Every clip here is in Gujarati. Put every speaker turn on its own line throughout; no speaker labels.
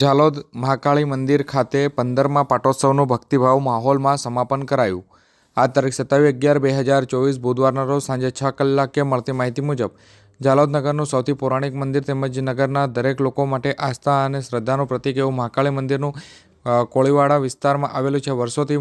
ઝાલોદ મહાકાળી મંદિર ખાતે 15મા પાટોત્સવનું ભક્તિભાવ માહોલમાં સમાપન કરાયું। આ તારીખ 27/11/2024 બુધવારના રોજ સાંજે 6 કલાકે મળતી માહિતી મુજબ ઝાલોદ નગરનું સૌથી પૌરાણિક મંદિર તેમજ નગરના દરેક લોકો માટે આસ્થા અને શ્રદ્ધાનું પ્રતીક એવું મહાકાળી મંદિરનું કોળીવાડા વિસ્તારમાં આવેલું છે। વર્ષોથી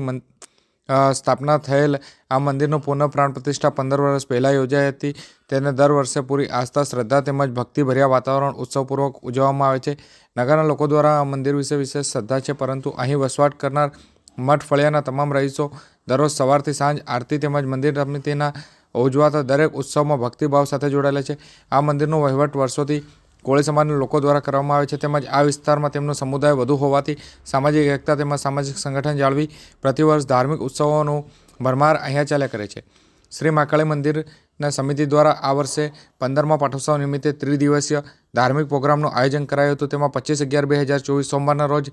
સ્થાપના થયેલ આ મંદિરનું પુનઃ પ્રાણ પ્રતિષ્ઠા 15 વર્ષ પહેલાં યોજાઈ હતી। તેને દર વર્ષે પૂરી આસ્થા, શ્રદ્ધા તેમજ ભક્તિભર્યા વાતાવરણ ઉત્સવપૂર્વક ઉજવવામાં આવે છે। નગરના લોકો દ્વારા આ મંદિર વિશે વિશેષ શ્રદ્ધા છે, પરંતુ અહીં વસવાટ કરનાર મઠ ફળિયાના તમામ રહીશો દરરોજ સવારથી સાંજ આરતી તેમજ મંદિર સમિતિના ઉજવાતા દરેક ઉત્સવમાં ભક્તિભાવ સાથે જોડાયેલા છે। આ મંદિરનો વહીવટ વર્ષોથી કોળી સમાજના લોકો દ્વારા કરવામાં આવે છે, તેમજ આ વિસ્તારમાં તેમનો સમુદાય વધુ હોવાથી સામાજિક એકતા તેમજ સામાજિક સંગઠન જાળવી પ્રતિવર્ષ ધાર્મિક ઉત્સવોનું ભરમાર અહીંયા ચાલ્યા કરે છે। શ્રી મહાકાળી મંદિરના સમિતિ દ્વારા આ વર્ષે 15મા પાટોત્સવ નિમિત્તે ત્રિદિવસીય ધાર્મિક પ્રોગ્રામનું આયોજન કરાયું હતું। તેમાં 25/11/2024 સોમવારના રોજ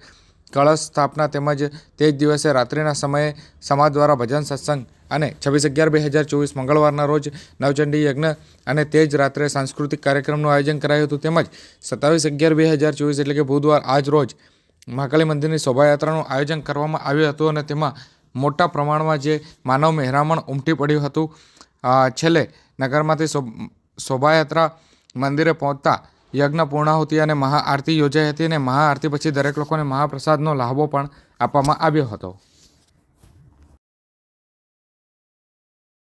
કળશ સ્થાપના તેમજ તે જ દિવસે રાત્રિના સમયે સમાજ દ્વારા ભજન સત્સંગ અને 26/11/2024 મંગળવારના રોજ નવચંડી યજ્ઞ અને તે જ રાત્રે સાંસ્કૃતિક કાર્યક્રમનું આયોજન કરાયું હતું। તેમજ 27/11/2024 એટલે કે બુધવાર આજ રોજ મહાકાળી મંદિરની શોભાયાત્રાનું આયોજન કરવામાં આવ્યું હતું અને તેમાં મોટા પ્રમાણમાં જે માનવ મહેરામણ ઉમટી પડ્યું હતું। છેલ્લે નગરમાંથી શોભાયાત્રા મંદિરે પહોંચતા યજ્ઞ પૂર્ણાહુતિ અને મહાઆરતી યોજાઈ હતી અને મહાઆરતી પછી દરેક લોકોને મહાપ્રસાદનો લહાવો પણ આપવામાં આવ્યો હતો।